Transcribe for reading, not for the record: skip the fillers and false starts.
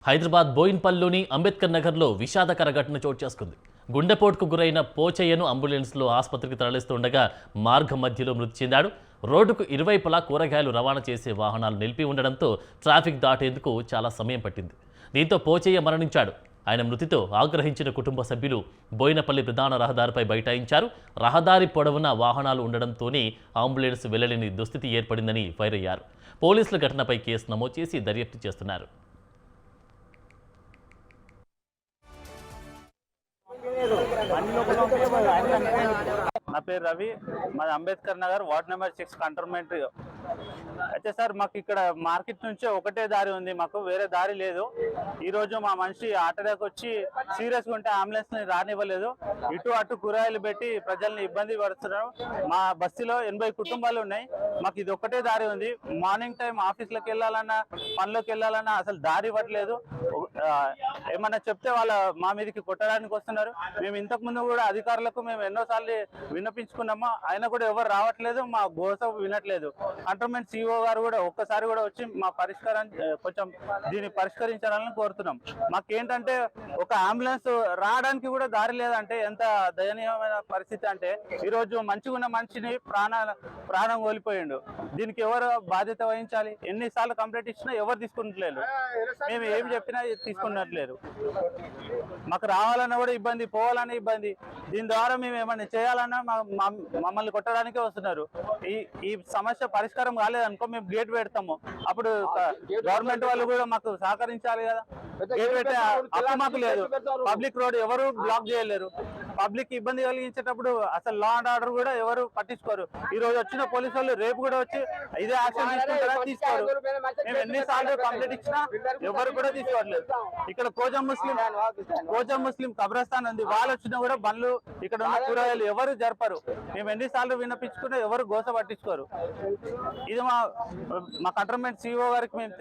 హైదరాబాద్ బోయిన్పల్లిలోని అంబేద్కర్ నగర్లో విషాదకర ఘటన చోటు చేసుకుంది. గుండెపోటుకు గురైన పోచయ్యను అంబులెన్స్లో ఆసుపత్రికి తరలిస్తుండగా మార్గం మధ్యలో మృతి చెందాడు. రోడ్డుకు ఇరువైపులా కూరగాయలు రవాణా చేసే వాహనాలు నిలిపి ఉండడంతో ట్రాఫిక్ దాటేందుకు చాలా సమయం పట్టింది. దీంతో పోచయ్య మరణించాడు. ఆయన మృతితో ఆగ్రహించిన కుటుంబ సభ్యులు బోయినపల్లి ప్రధాన రహదారిపై బైఠాయించారు. రహదారి పొడవున వాహనాలు ఉండడంతోనే అంబులెన్స్ వెళ్లలేని దుస్థితి ఏర్పడిందని ఫైర్ అయ్యారు. పోలీసులు ఘటనపై కేసు నమోదు చేసి దర్యాప్తు చేస్తున్నారు. నా పేరు రవి, మాది Ambedkar Nagar ward number 6 cantonment. అయితే సార్ మాకు ఇక్కడ మార్కెట్ నుంచే ఒకటే దారి ఉంది, మాకు వేరే దారి లేదు. ఈరోజు మా మనిషి హార్ట్ అటాక్ వచ్చి సీరియస్గా ఉంటే అంబులెన్స్ని రానివ్వలేదు. ఇటు అటు కూరగాయలు పెట్టి ప్రజల్ని ఇబ్బంది పడుతున్నారు. మా బస్తీలో 80 కుటుంబాలు ఉన్నాయి. మాకు ఇది ఒక్కటే దారి ఉంది. మార్నింగ్ టైం ఆఫీస్లోకి వెళ్ళాలన్నా పనులకు వెళ్ళాలన్నా అసలు దారి ఇవ్వట్లేదు. ఏమన్నా చెప్తే వాళ్ళ మా మీదకి కొట్టడానికి వస్తున్నారు. మేము ఇంతకుముందు కూడా అధికారులకు మేము ఎన్నోసార్లు విన్నపించుకున్నాము, అయినా కూడా ఎవరు రావట్లేదు, మా గోస వినట్లేదు. కంటోన్మెంట్ సిఇఓ గారు కూడా ఒక్కసారి కూడా వచ్చి మా కొంచెం దీన్ని పరిష్కరించాలని కోరుతున్నాం. మాకేంటంటే ఒక అంబులెన్స్ రావడానికి కూడా దారి లేదంటే ఎంత దయనీయమైన పరిస్థితి అంటే, ఈరోజు మంచిగా ఉన్న మనిషిని ప్రాణం కోల్పోయిండు. దీనికి ఎవరు బాధ్యత వహించాలి? ఎన్నిసార్లు కంప్లైంట్ ఇచ్చినా ఎవరు తీసుకుంటలేరు. మేము ఏం చెప్పినా తీసుకున్నట్లేరు. మాకు రావాలన్నా కూడా ఇబ్బంది, పోవాలన్నా ఇబ్బంది. దీని ద్వారా మేము ఏమన్నా చేయాలన్నా మమ్మల్ని కొట్టడానికే వస్తున్నారు. ఈ సమస్య పరిష్కారం కాలేదనుకో మేము గేట్ పెడతాము. అప్పుడు గవర్నమెంట్ వాళ్ళు కూడా మాకు సహకరించాలి కదా. గేట్ పెట్టే హక్కు మాకు లేదు. పబ్లిక్ రోడ్ ఎవరు బ్లాక్ చేయలేరు. పబ్లిక్ ఇబ్బంది కలిగించేటప్పుడు అసలు లా అండ్ ఆర్డర్ కూడా ఎవరు పట్టించుకోరు. ఈ రోజు వచ్చిన పోలీసు వాళ్ళు రేపు కూడా వచ్చి ఇదే యాక్షన్ తీసుకుంటారా? తీసుకోరు. మేము ఎన్నిసార్లు కంప్లైంట్ ఇచ్చినా ఎవరు కూడా తీసుకోవట్లేదు. ఇక్కడ కోజం ముస్లిం కబ్రస్థాన్ ఉంది, వాళ్ళు వచ్చినా కూడా బండ్లు ఇక్కడ ఉన్న కూరగాయలు ఎవరు జరపరు. మేము ఎన్నిసార్లు విన్నపించుకున్నా ఎవరు గోస పట్టించుకోరు. ఇది మా కంటోన్మెంట్ సిఇఓ గారికి మేము